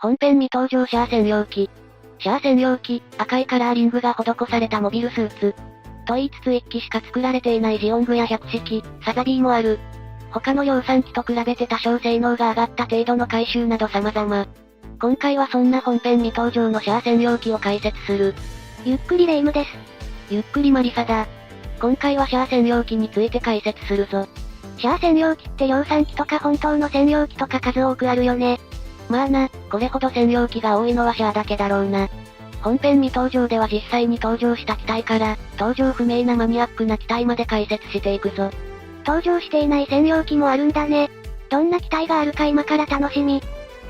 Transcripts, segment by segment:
本編未登場シャア専用機。シャア専用機、赤いカラーリングが施されたモビルスーツ。と言いつつ1機しか作られていないジオングや百式、サザビーもある。他の量産機と比べて多少性能が上がった程度の改修など様々。今回はそんな本編未登場のシャア専用機を解説する。ゆっくりレ夢ムです。ゆっくりマリサだ。今回はシャア専用機について解説するぞ。シャア専用機って量産機とか本当の専用機とか数多くあるよね。まあな、これほど専用機が多いのはシャアだけだろうな。本編未登場では実際に登場した機体から、登場不明なマニアックな機体まで解説していくぞ。登場していない専用機もあるんだね。どんな機体があるか今から楽しみ。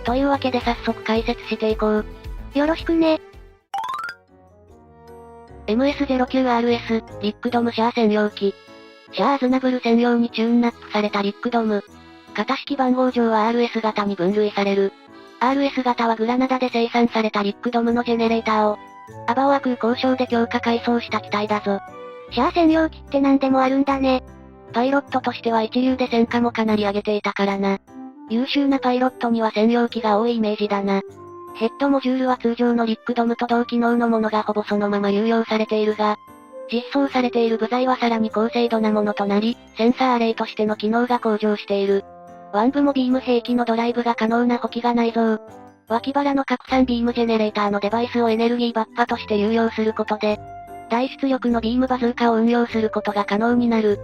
というわけで早速解説していこう。よろしくね。MS-09RS、リックドムシャア専用機。シャア・アズナブル専用にチューンナップされたリックドム。型式番号上は RS 型に分類される。RS 型はグラナダで生産されたリックドムのジェネレーターを、アバオア空港省で強化改装した機体だぞ。シャア専用機って何でもあるんだね。パイロットとしては一流で戦果もかなり上げていたからな。優秀なパイロットには専用機が多いイメージだな。ヘッドモジュールは通常のリックドムと同機能のものがほぼそのまま流用されているが、実装されている部材はさらに高精度なものとなり、センサーアレイとしての機能が向上している。ワン部もビーム兵器のドライブが可能な補機が内蔵。脇腹の拡散ビームジェネレーターのデバイスをエネルギー爆破として流用することで、大出力のビームバズーカを運用することが可能になる。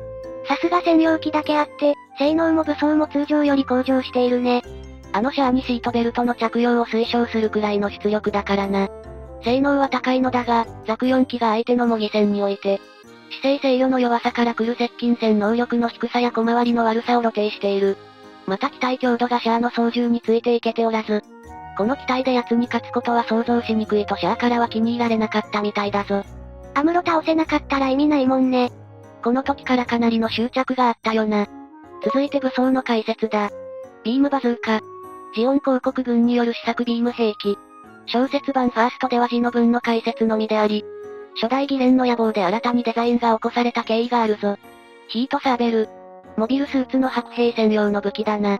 さすが専用機だけあって、性能も武装も通常より向上しているね。シャアにシートベルトの着用を推奨するくらいの出力だからな。性能は高いのだが、ザク4機が相手の模擬戦において、姿勢制御の弱さから来る接近戦能力の低さや小回りの悪さを露呈している。また機体強度がシャアの操縦についていけておらず、この機体で奴に勝つことは想像しにくいとシャアからは気に入られなかったみたいだぞ。アムロ倒せなかったら意味ないもんね。この時からかなりの執着があったよな。続いて武装の解説だ。ビームバズーカ。ジオン広告軍による試作ビーム兵器。小説版ファーストでは字の文の解説のみであり、初代ギレンの野望で新たにデザインが起こされた経緯があるぞ。ヒートサーベル。モビルスーツの白兵専用の武器だな。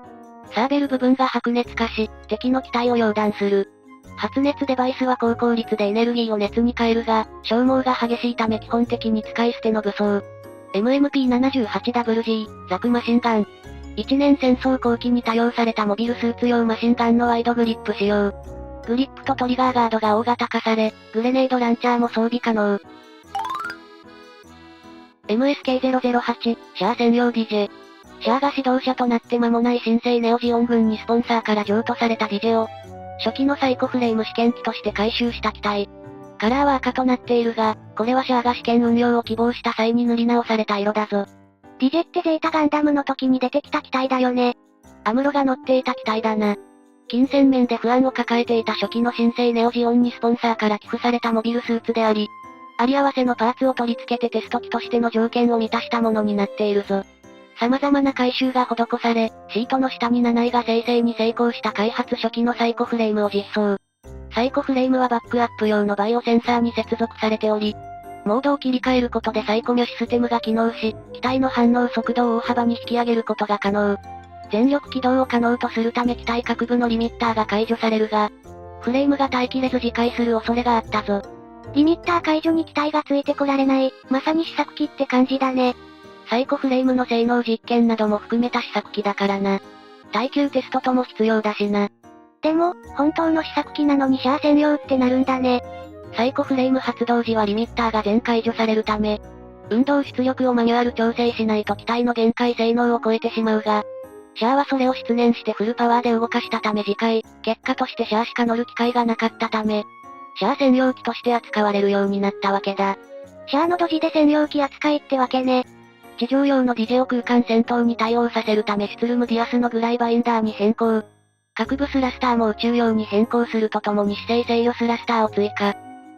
サーベル部分が白熱化し、敵の機体を溶断する。発熱デバイスは高効率でエネルギーを熱に変えるが、消耗が激しいため基本的に使い捨ての武装。MMP78WG、ザクマシンガン。一年戦争後期に多用されたモビルスーツ用マシンガンのワイドグリップ使用。グリップとトリガーガードが大型化され、グレネードランチャーも装備可能。MSK008、シャア専用 DJ。シャアが指導者となって間もない新生ネオジオン軍にスポンサーから譲渡された DJ を、初期のサイコフレーム試験機として改修した機体。カラーは赤となっているが、これはシャアが試験運用を希望した際に塗り直された色だぞ。DJ ってゼータガンダムの時に出てきた機体だよね。アムロが乗っていた機体だな。金銭面で不安を抱えていた初期の新生ネオジオンにスポンサーから寄付されたモビルスーツであり、あり合わせのパーツを取り付けてテスト機としての条件を満たしたものになっているぞ。様々な改修が施され、シートの下に7位が生成に成功した開発初期のサイコフレームを実装。サイコフレームはバックアップ用のバイオセンサーに接続されており、モードを切り替えることでサイコミョシステムが機能し、機体の反応速度を大幅に引き上げることが可能。全力起動を可能とするため機体各部のリミッターが解除されるが、フレームが耐えきれず自壊する恐れがあったぞ。リミッター解除に機体がついてこられない、まさに試作機って感じだね。サイコフレームの性能実験なども含めた試作機だからな。耐久テストとも必要だしな。でも、本当の試作機なのにシャア専用ってなるんだね。サイコフレーム発動時はリミッターが全解除されるため、運動出力をマニュアル調整しないと機体の限界性能を超えてしまうが、シャアはそれを失念してフルパワーで動かしたため自壊、結果としてシャアしか乗る機会がなかったため、シャア専用機として扱われるようになったわけだ。シャアのドジで専用機扱いってわけね。地上用のディジェを空間戦闘に対応させるためシュツルムディアスのグライバインダーに変更。各部スラスターも宇宙用に変更するとともに姿勢制御スラスターを追加。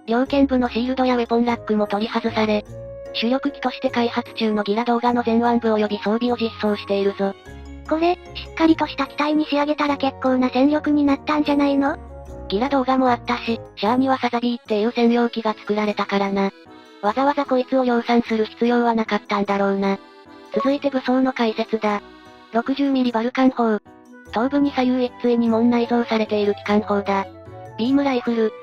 両肩部のシールドやウェポンラックも取り外され、主力機として開発中のギラ動画の前腕部及び装備を実装しているぞ。これ、しっかりとした機体に仕上げたら結構な戦力になったんじゃないの？ギラ動画もあったし、シャアにはサザビーっていう専用機が作られたからな。わざわざこいつを量産する必要はなかったんだろうな。続いて武装の解説だ。60ミリバルカン砲。頭部に左右一対に門内蔵されている機関砲だ。ビームライフル。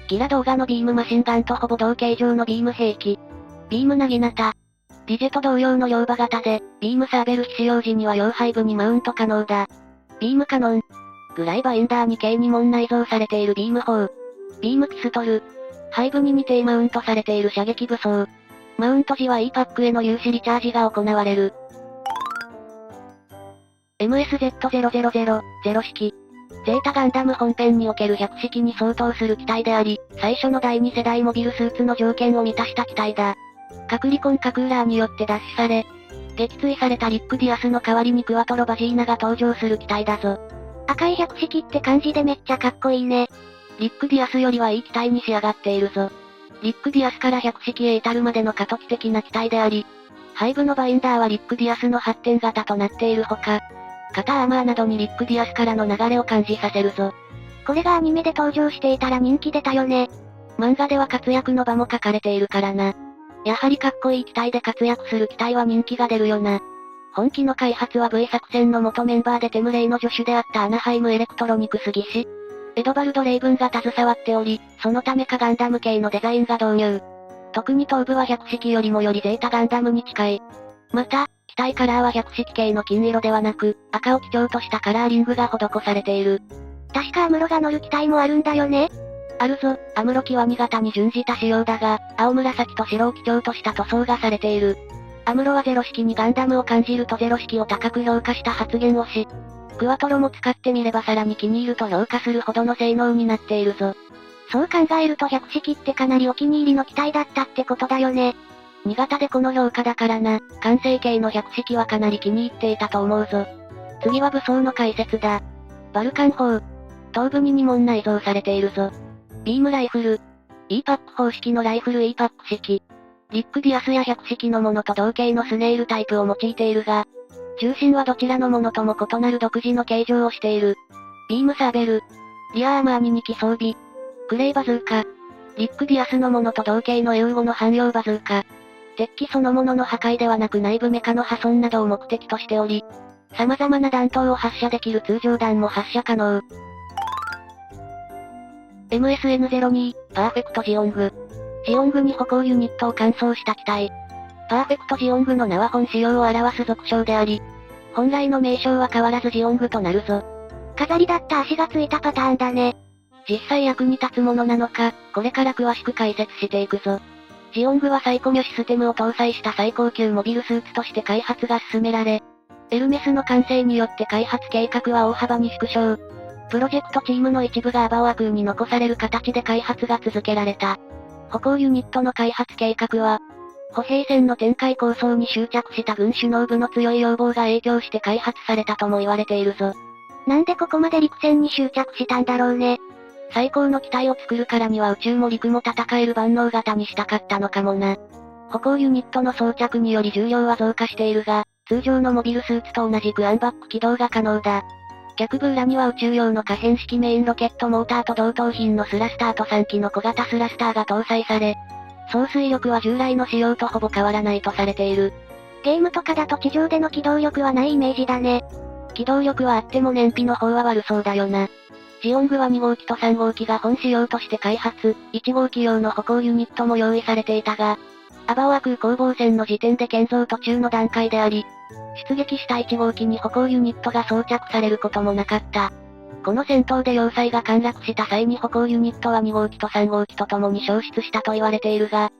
ギラ動画のビームマシンガンとほぼ同形状のビーム兵器。ビームなぎなた。リジェと同様の両刃型で、ビームサーベル使用時には両背部にマウント可能だ。ビームカノン。グライバインダーに計2門内蔵されているビーム砲。ビームピストル。背部に2定マウントされている射撃武装。マウント時は E パックへの有志リチャージが行われる。MSZ000、0式。ゼータガンダム本編における100式に相当する機体であり、最初の第2世代モビルスーツの条件を満たした機体だ。核リコンカクーラーによって奪取され、撃墜されたリック・ディアスの代わりにクワトロ・バジーナが登場する機体だぞ。赤い100式って感じでめっちゃかっこいいね。リック・ディアスよりはいい機体に仕上がっているぞ。リック・ディアスから100式へ至るまでの過渡期的な機体であり、背部のバインダーはリック・ディアスの発展型となっているほか、肩アーマーなどにリック・ディアスからの流れを感じさせるぞ。これがアニメで登場していたら人気出たよね。漫画では活躍の場も書かれているからな。やはりかっこいい機体で活躍する機体は人気が出るよな。本機の開発は V 作戦の元メンバーでテムレイの助手であったアナハイムエレクトロニクス技師、エドバルド・レイブンが携わっており、そのためかガンダム系のデザインが導入。特に頭部は100式よりもよりゼータガンダムに近い。また、機体カラーは100式系の金色ではなく、赤を基調としたカラーリングが施されている。確かアムロが乗る機体もあるんだよね。あるぞ、アムロ極み型に準じた仕様だが、青紫と白を基調とした塗装がされている。アムロは0式にガンダムを感じると0式を高く評価した発言をし、クワトロも使ってみればさらに気に入ると評価するほどの性能になっているぞ。そう考えると100式ってかなりお気に入りの機体だったってことだよね。2型でこの評価だからな、完成形の100式はかなり気に入っていたと思うぞ。次は武装の解説だ。バルカン砲。頭部に2門内蔵されているぞ。ビームライフル。E パック方式のライフル E パック式。リック・ディアスや100式のものと同型のスネールタイプを用いているが、重心はどちらのものとも異なる独自の形状をしている。ビームサーベル。リアアーマーに2機装備。クレイバズーカ。リック・ディアスのものと同型の英語の汎用バズーカ。鉄器そのものの破壊ではなく内部メカの破損などを目的としており、様々な弾頭を発射できる通常弾も発射可能。MSN02、パーフェクトジオング。ジオングに歩行ユニットを換装した機体。パーフェクトジオングの名は本仕様を表す俗称であり、本来の名称は変わらずジオングとなるぞ。飾りだった足がついたパターンだね。実際役に立つものなのか、これから詳しく解説していくぞ。ジオングはサイコミュシステムを搭載した最高級モビルスーツとして開発が進められ、エルメスの完成によって開発計画は大幅に縮小。プロジェクトチームの一部がアバオア空に残される形で開発が続けられた。歩行ユニットの開発計画は、歩兵戦の展開構想に執着した軍首脳部の強い要望が影響して開発されたとも言われているぞ。なんでここまで陸戦に執着したんだろうね。最高の機体を作るからには宇宙も陸も戦える万能型にしたかったのかもな。歩行ユニットの装着により重量は増加しているが、通常のモビルスーツと同じくアンバック起動が可能だ。脚部裏には宇宙用の可変式メインロケットモーターと同等品のスラスターと3機の小型スラスターが搭載され、総水力は従来の仕様とほぼ変わらないとされている。ゲームとかだと地上での機動力はないイメージだね。機動力はあっても燃費の方は悪そうだよな。ジオングは2号機と3号機が本仕様として開発、1号機用の歩行ユニットも用意されていたが、アバオア空攻防戦の時点で建造途中の段階であり、出撃した1号機に歩行ユニットが装着されることもなかった。この戦闘で要塞が陥落した際に歩行ユニットは2号機と3号機と共に消失したと言われているが、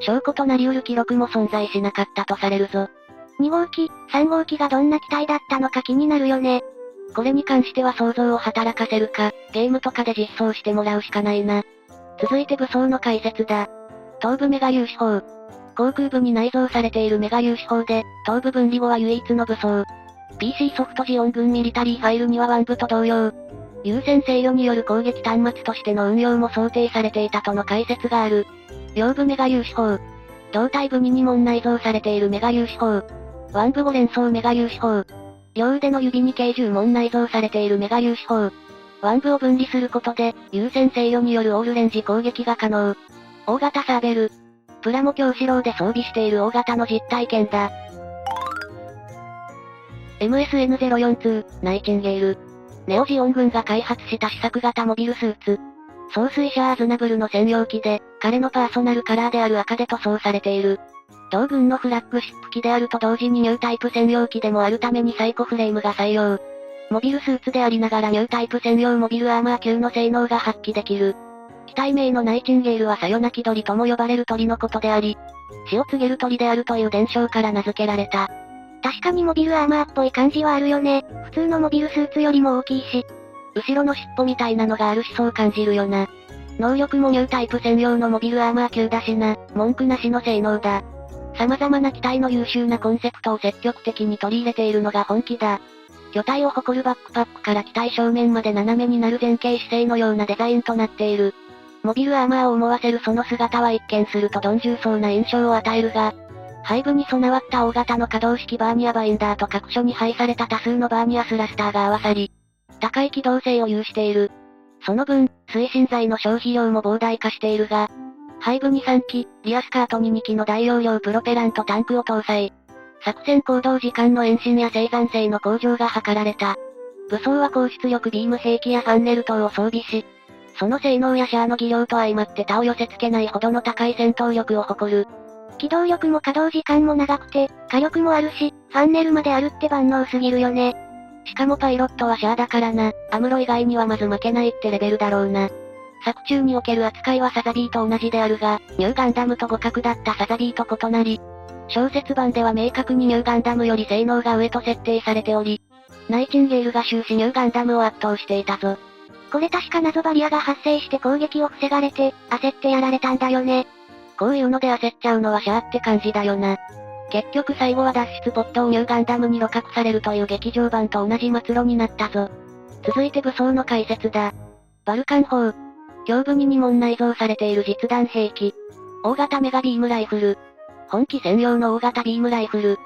証拠となり得る記録も存在しなかったとされるぞ。2号機、3号機がどんな機体だったのか気になるよね。これに関しては想像を働かせるか、ゲームとかで実装してもらうしかないな。続いて武装の解説だ。頭部メガ粒子砲。航空部に内蔵されているメガ粒子砲で、頭部分離後は唯一の武装。PC ソフトジオン軍ミリタリーファイルにはワン部と同様、優先制御による攻撃端末としての運用も想定されていたとの解説がある。両部メガ粒子砲。胴体部に2門内蔵されているメガ粒子砲。ワン部5連装メガ粒子砲。両腕の指に計10門内蔵されているメガ粒子砲。ワン部を分離することで、優先制御によるオールレンジ攻撃が可能。大型サーベル。プラモ教師ローで装備している大型の実体験だ。MSN042、ナイチンゲール。ネオジオン軍が開発した試作型モビルスーツ。総帥者アズナブルの専用機で、彼のパーソナルカラーである赤で塗装されている。同軍のフラッグシップ機であると同時にニュータイプ専用機でもあるためにサイコフレームが採用。モビルスーツでありながらニュータイプ専用モビルアーマー級の性能が発揮できる。機体名のナイチンゲールはサヨナキ鳥とも呼ばれる鳥のことであり、死を告げる鳥であるという伝承から名付けられた。確かにモビルアーマーっぽい感じはあるよね。普通のモビルスーツよりも大きいし。後ろの尻尾みたいなのがあるしそう感じるよな。能力もニュータイプ専用のモビルアーマー級だしな、文句なしの性能だ。様々な機体の優秀なコンセプトを積極的に取り入れているのが本気だ。魚体を誇るバックパックから機体正面まで斜めになる前傾姿勢のようなデザインとなっている。モビルアーマーを思わせるその姿は一見すると鈍重そうな印象を与えるが、背部に備わった大型の可動式バーニアバインダーと各所に配された多数のバーニアスラスターが合わさり、高い機動性を有している。その分、推進剤の消費量も膨大化しているが、背部に3機、リアスカートに2機の大容量プロペラントタンクを搭載。作戦行動時間の延伸や生産性の向上が図られた。武装は高出力ビーム兵器やファンネル等を装備し、その性能やシャアの技量と相まって他を寄せ付けないほどの高い戦闘力を誇る。機動力も稼働時間も長くて、火力もあるし、ファンネルまであるって万能すぎるよね。しかもパイロットはシャアだからな、アムロ以外にはまず負けないってレベルだろうな。作中における扱いはサザビーと同じであるが、ニューガンダムと互角だったサザビーと異なり、小説版では明確にニューガンダムより性能が上と設定されており、ナイチンゲールが終始ニューガンダムを圧倒していたぞ。これ確か謎バリアが発生して攻撃を防がれて、焦ってやられたんだよね。こういうので焦っちゃうのはシャアって感じだよな。結局最後は脱出ポットをニューガンダムに露獲されるという劇場版と同じ末路になったぞ。続いて武装の解説だ。バルカン砲。胸部に2門内蔵されている実弾兵器。大型メガビームライフル。本機専用の大型ビームライフル。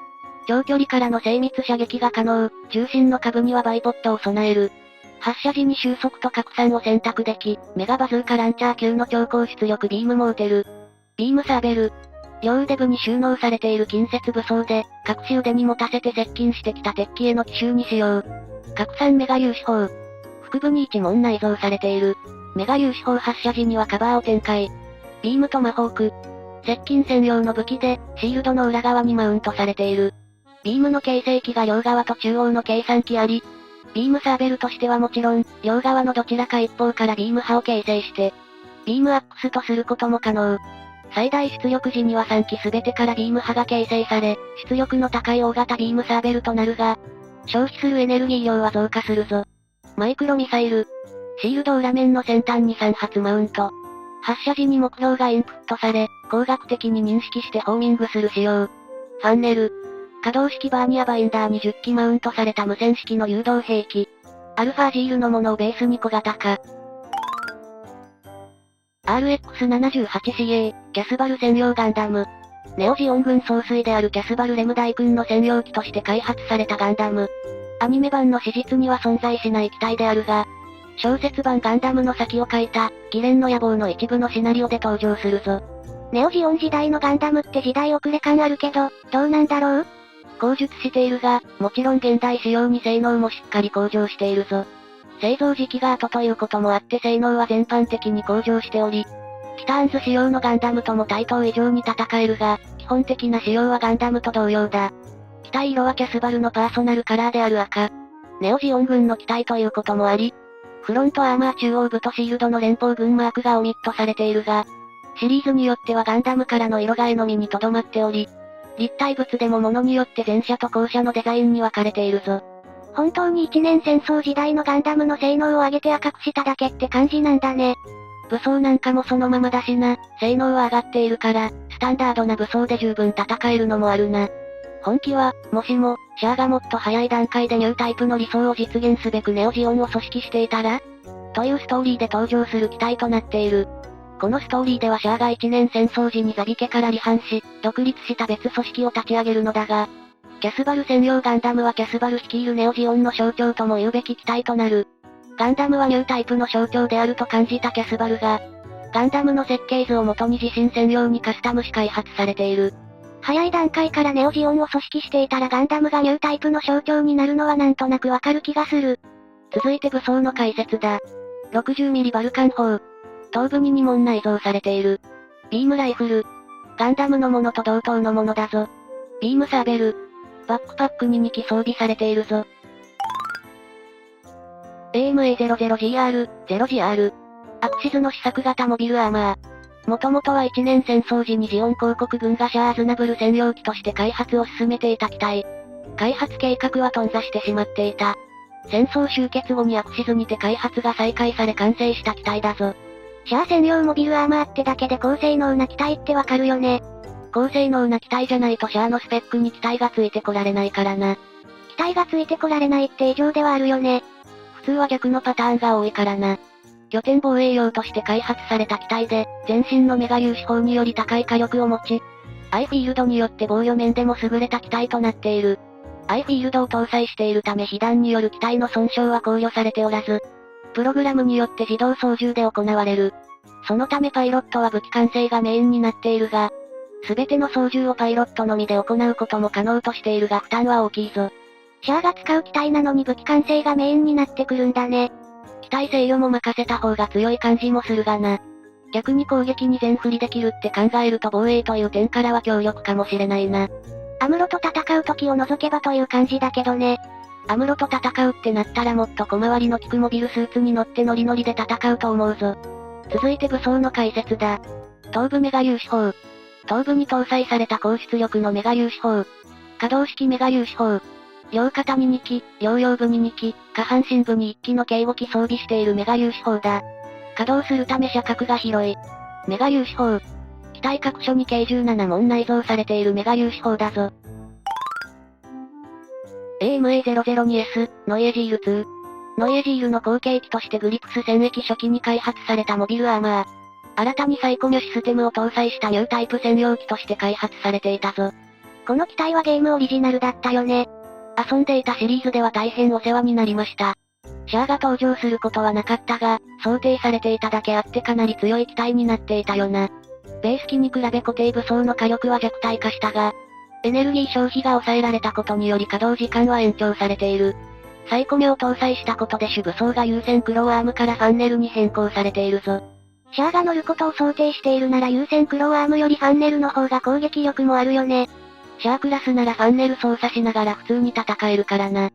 長距離からの精密射撃が可能。重心の下部にはバイポットを備える。発射時に収束と拡散を選択でき、メガバズーカランチャー級の超高出力ビームも撃てる。ビームサーベル。両腕部に収納されている近接武装で、隠し腕に持たせて接近してきた敵機への奇襲に使用。拡散メガ粒子砲。腹部に1門内蔵されている。メガ粒子砲発射時にはカバーを展開。ビームトマホーク。接近専用の武器で、シールドの裏側にマウントされている。ビームの形成機が両側と中央の計算機あり、ビームサーベルとしてはもちろん、両側のどちらか一方からビーム波を形成して、ビームアックスとすることも可能。最大出力時には3機全てからビーム波が形成され、出力の高い大型ビームサーベルとなるが、消費するエネルギー量は増加するぞ。マイクロミサイル。シールド裏面の先端に3発マウント。発射時に目標がインプットされ、工学的に認識してホーミングする仕様。ファンネル。可動式バーニアバインダーに10機マウントされた無線式の誘導兵器。アルファジールのものをベースに小型化。RX78CA、キャスバル専用ガンダム。ネオジオン軍総帥であるキャスバルレム大君の専用機として開発されたガンダム。アニメ版の史実には存在しない機体であるが、小説版ガンダムの先を書いた、ギレンの野望の一部のシナリオで登場するぞ。ネオジオン時代のガンダムって時代遅れ感あるけど、どうなんだろう？後述しているが、もちろん現代仕様に性能もしっかり向上しているぞ。製造時期が後ということもあって性能は全般的に向上しており、キターンズ仕様のガンダムとも対等以上に戦えるが、基本的な仕様はガンダムと同様だ。機体色はキャスバルのパーソナルカラーである赤。ネオジオン軍の機体ということもあり、フロントアーマー中央部とシールドの連邦軍マークがオミットされているが、シリーズによってはガンダムからの色替えのみにとどまっており、立体物でも物によって前者と後者のデザインに分かれているぞ。本当に一年戦争時代のガンダムの性能を上げて赤くしただけって感じなんだね。武装なんかもそのままだしな、性能は上がっているから、スタンダードな武装で十分戦えるのもあるな。本機は、もしも、シャアがもっと早い段階でニュータイプの理想を実現すべくネオジオンを組織していたらというストーリーで登場する機体となっている。このストーリーではシャアが一年戦争時にザビ家から離反し、独立した別組織を立ち上げるのだが、キャスバル専用ガンダムはキャスバル率いるネオジオンの象徴とも言うべき機体となる。ガンダムはニュータイプの象徴であると感じたキャスバルが、ガンダムの設計図をもとに自身専用にカスタムし開発されている。早い段階からネオジオンを組織していたらガンダムがニュータイプの象徴になるのはなんとなくわかる気がする。続いて武装の解説だ。60mm バルカン砲。頭部に2門内蔵されている。ビームライフル。ガンダムのものと同等のものだぞ。ビームサーベル。バックパックに2機装備されているぞ。AMA00GR、0GR。アクシズの試作型モビルアーマー。もともとは1年戦争時にジオン公国軍がシャア・アズナブル占領機として開発を進めていた機体。開発計画は頓挫してしまっていた。戦争終結後にアクシズにて開発が再開され完成した機体だぞ。シャア専用モビルアーマーってだけで高性能な機体ってわかるよね。高性能な機体じゃないとシャアのスペックに機体がついてこられないからな。機体がついてこられないって異常ではあるよね。普通は逆のパターンが多いからな。拠点防衛用として開発された機体で、全身のメガ粒子砲により高い火力を持ち、アイフィールドによって防御面でも優れた機体となっている。アイフィールドを搭載しているため被弾による機体の損傷は考慮されておらず、プログラムによって自動操縦で行われる。そのためパイロットは武器管制がメインになっているが、すべての操縦をパイロットのみで行うことも可能としているが負担は大きいぞ。シャアが使う機体なのに武器管制がメインになってくるんだね。機体制御も任せた方が強い感じもするがな。逆に攻撃に全振りできるって考えると防衛という点からは強力かもしれないな。アムロと戦う時を除けばという感じだけどね。アムロと戦うってなったらもっと小回りの利くモビルスーツに乗ってノリノリで戦うと思うぞ。続いて武装の解説だ。頭部メガ粒子砲。頭部に搭載された高出力のメガ粒子砲。可動式メガ粒子砲。両肩に2機、両腰部に2機、下半身部に1機の計5機装備しているメガ粒子砲だ。稼働するため射角が広い。メガ粒子砲。機体各所に計17門内蔵されているメガ粒子砲だぞ。AMA002S、ノイエジール2。ノイエジールの後継機としてグリプス戦役初期に開発されたモビルアーマー。新たにサイコミュシステムを搭載したニュータイプ専用機として開発されていたぞ。この機体はゲームオリジナルだったよね。遊んでいたシリーズでは大変お世話になりました。シャアが登場することはなかったが、想定されていただけあってかなり強い機体になっていたよな。ベース機に比べ固定武装の火力は弱体化したが、エネルギー消費が抑えられたことにより稼働時間は延長されている。サイコミュを搭載したことで主武装が優先クローアームからファンネルに変更されているぞ。シャアが乗ることを想定しているなら優先クローアームよりファンネルの方が攻撃力もあるよね。シャアクラスならファンネル操作しながら普通に戦えるからな。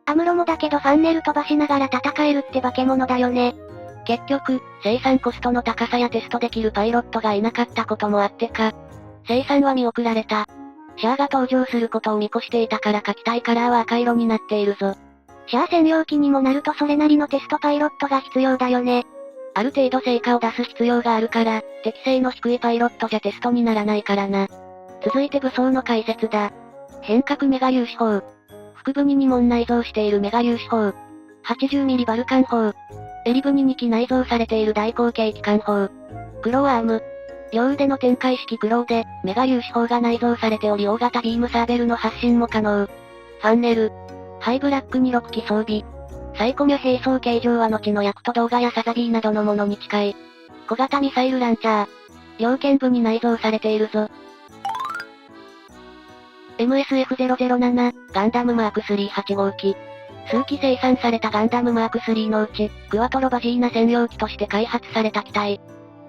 アムロもだけどファンネル飛ばしながら戦えるって化け物だよね。結局、生産コストの高さやテストできるパイロットがいなかったこともあってか、生産は見送られた。シャアが登場することを見越していたからか機体カラーは赤色になっているぞ。シャア専用機にもなるとそれなりのテストパイロットが必要だよね。ある程度成果を出す必要があるから、適性の低いパイロットじゃテストにならないからな。続いて武装の解説だ。変革メガ粒子砲。腹部に2門内蔵しているメガ粒子砲。80mm バルカン砲。襟部に2機内蔵されている大口径機関砲。クローアーム。両腕の展開式クローで、メガ粒子砲が内蔵されており大型ビームサーベルの発進も可能。ファンネル。ハイブラックに6機装備。サイコミュ並走形状は後のヤクト動画やサザビーなどのものに近い。小型ミサイルランチャー。両肩部に内蔵されているぞ。MSF007、ガンダムマーク38号機。数機生産されたガンダムマーク3のうち、クワトロバジーナ専用機として開発された機体。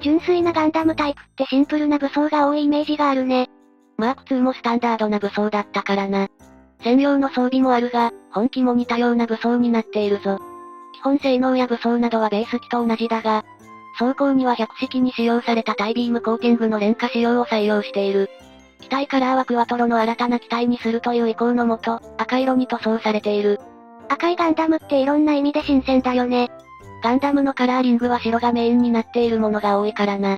純粋なガンダムタイプってシンプルな武装が多いイメージがあるね。マーク2もスタンダードな武装だったからな。専用の装備もあるが、本機も似たような武装になっているぞ。基本性能や武装などはベース機と同じだが、装甲には100式に使用されたタイビームコーティングの廉価仕様を採用している。機体カラーはクワトロの新たな機体にするという意向のもと、赤色に塗装されている。赤いガンダムっていろんな意味で新鮮だよね。ガンダムのカラーリングは白がメインになっているものが多いからな。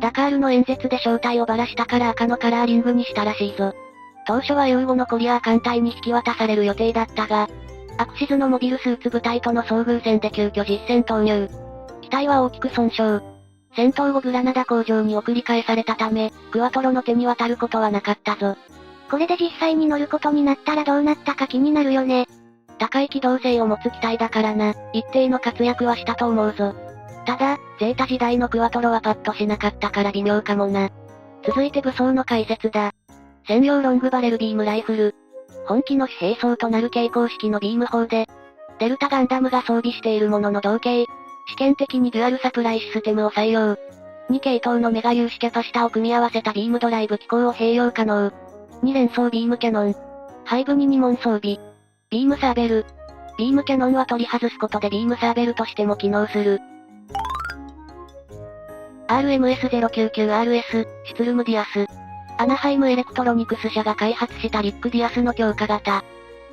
ダカールの演説で正体をばらしたから赤のカラーリングにしたらしいぞ。当初はユーゴのコリアー艦隊に引き渡される予定だったが、アクシズのモビルスーツ部隊との遭遇戦で急遽実戦投入。機体は大きく損傷。戦闘後グラナダ工場に送り返されたため、クワトロの手に渡ることはなかったぞ。これで実際に乗ることになったらどうなったか気になるよね。高い機動性を持つ機体だからな、一定の活躍はしたと思うぞ。ただ、ゼータ時代のクワトロはパッとしなかったから微妙かもな。続いて武装の解説だ。専用ロングバレルビームライフル。本機の主兵装となる携行式のビーム砲で、デルタガンダムが装備しているものの同型。試験的にデュアルサプライシステムを採用。2系統のメガ粒子キャパシタを組み合わせたビームドライブ機構を併用可能。2連装ビームキャノン。背部に2門装備。ビームサーベル。ビームキャノンは取り外すことでビームサーベルとしても機能する。RMS099RS、シュツルムディアス。アナハイムエレクトロニクス社が開発したリックディアスの強化型。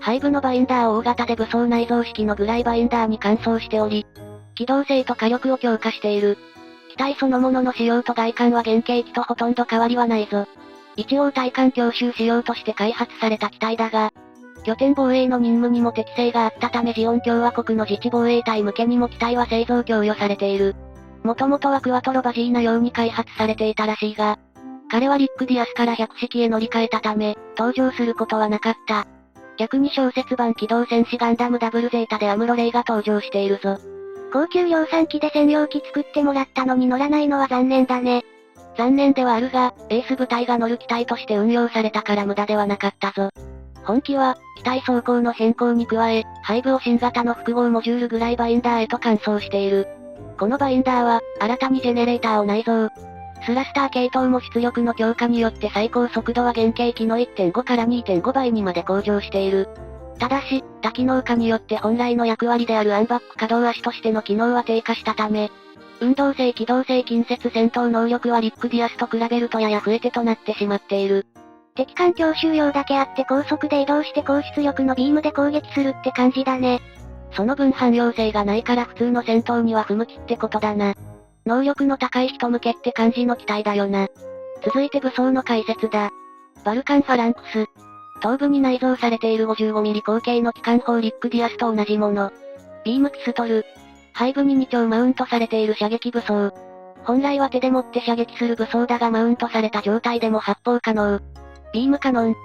背部のバインダーを大型で武装内蔵式のグライバインダーに換装しており、機動性と火力を強化している。機体そのものの仕様と外観は原型機とほとんど変わりはないぞ。一応対艦強襲仕様として開発された機体だが、拠点防衛の任務にも適性があったためジオン共和国の自治防衛隊向けにも機体は製造供与されている。もともとはクワトロバジーナ用に開発されていたらしいが、彼はリックディアスから100式へ乗り換えたため、登場することはなかった。逆に小説版機動戦士ガンダムダブルゼータでアムロレイが登場しているぞ。高級量産機で専用機作ってもらったのに乗らないのは残念だね。残念ではあるが、エース部隊が乗る機体として運用されたから無駄ではなかったぞ。本機は、機体装甲の変更に加え、背部を新型の複合モジュールグライバインダーへと換装している。このバインダーは、新たにジェネレーターを内蔵。スラスター系統も出力の強化によって最高速度は原型機の 1.5 から 2.5 倍にまで向上している。ただし、多機能化によって本来の役割であるアンバック可動足としての機能は低下したため、運動性機動性近接戦闘能力はリックディアスと比べるとやや増えてとなってしまっている。敵艦強襲用だけあって高速で移動して高出力のビームで攻撃するって感じだね。その分汎用性がないから普通の戦闘には不向きってことだな。能力の高い人向けって感じの機体だよな。続いて武装の解説だ。バルカンファランクス。頭部に内蔵されている 55mm 口径の機関砲リックディアスと同じもの。ビームピストル。背部に2丁マウントされている射撃武装。本来は手で持って射撃する武装だがマウントされた状態でも発砲可能。ビームカノン。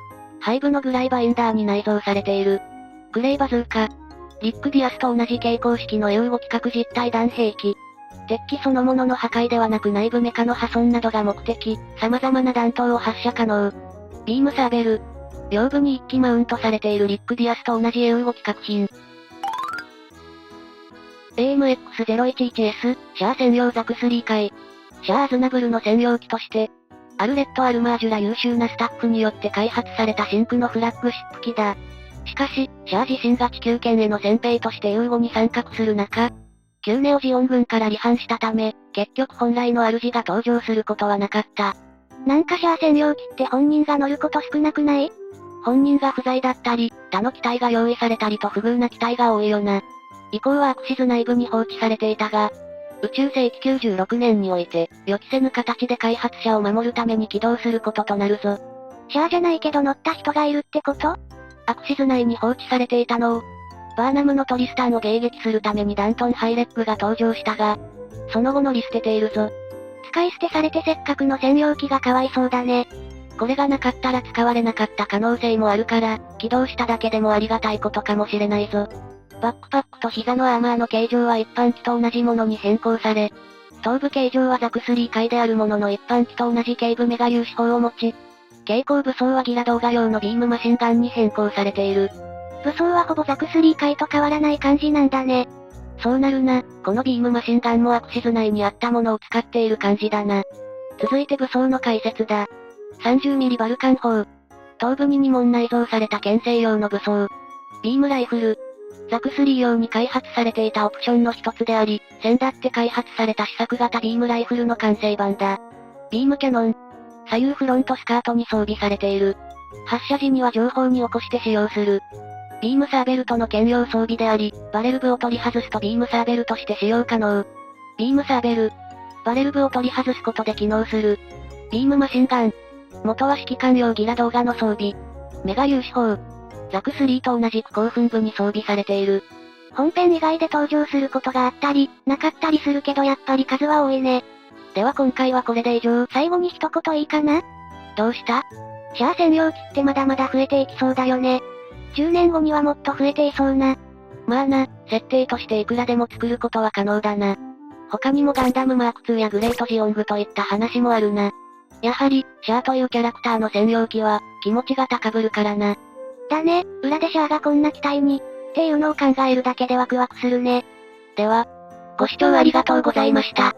背部のグライバインダーに内蔵されている。グレイバズーカ。リックディアスと同じ携行式の EU5 規格実体弾兵器。鉄器そのものの破壊ではなく内部メカの破損などが目的、様々な弾頭を発射可能。ビームサーベル。両部に1機マウントされているリックディアスと同じ EU5 規格品。AMX-011S、シャア専用ザク3回。シャア・アズナブルの専用機として、アルレット・アルマージュら優秀なスタッフによって開発された真空のフラッグシップ機だ。しかし、シャア自身が地球圏への戦兵としてEU5に参画する中、旧ネオジオン軍から離反したため、結局本来の主が登場することはなかった。なんかシャア専用機って本人が乗ること少なくない？本人が不在だったり、他の機体が用意されたりと不遇な機体が多いよな。以降はアクシズ内部に放置されていたが、宇宙世紀96年において、予期せぬ形で開発者を守るために起動することとなるぞ。シャアじゃないけど乗った人がいるってこと？アクシズ内に放置されていたのを、バーナムのトリスタンを迎撃するためにダントン・ハイレッグが登場したが、その後乗り捨てているぞ。使い捨てされてせっかくの専用機がかわいそうだね。これがなかったら使われなかった可能性もあるから、起動しただけでもありがたいことかもしれないぞ。バックパックと膝のアーマーの形状は一般機と同じものに変更され、頭部形状はザク3回であるものの一般機と同じ頸部メガ粒子砲を持ち、蛍光武装はギラ動画用のビームマシンガンに変更されている。武装はほぼザク3回と変わらない感じなんだね。そうなるな、このビームマシンガンもアクシズ内にあったものを使っている感じだな。続いて武装の解説だ。30mm バルカン砲。頭部に2門内蔵された牽制用の武装。ビームライフル。ザク3用に開発されていたオプションの一つであり、先だって開発された試作型ビームライフルの完成版だ。ビームキャノン。左右フロントスカートに装備されている。発射時には情報に起こして使用する。ビームサーベルとの兼用装備であり、バレル部を取り外すとビームサーベルとして使用可能。ビームサーベル。バレル部を取り外すことで機能する。ビームマシンガン。元は指揮官用ギラ動画の装備。メガ粒子砲。ザク3と同じく興奮部に装備されている。本編以外で登場することがあったり、なかったりするけどやっぱり数は多いね。では今回はこれで以上。最後に一言いいかな？どうした？シャア専用機ってまだまだ増えていきそうだよね。10年後にはもっと増えていそうな。まあな、設定としていくらでも作ることは可能だな。他にもガンダムマーク2やグレートジオングといった話もあるな。やはり、シャアというキャラクターの専用機は、気持ちが高ぶるからな。だね、裏でシャアがこんな機体に。っていうのを考えるだけでワクワクするね。では、ご視聴ありがとうございました。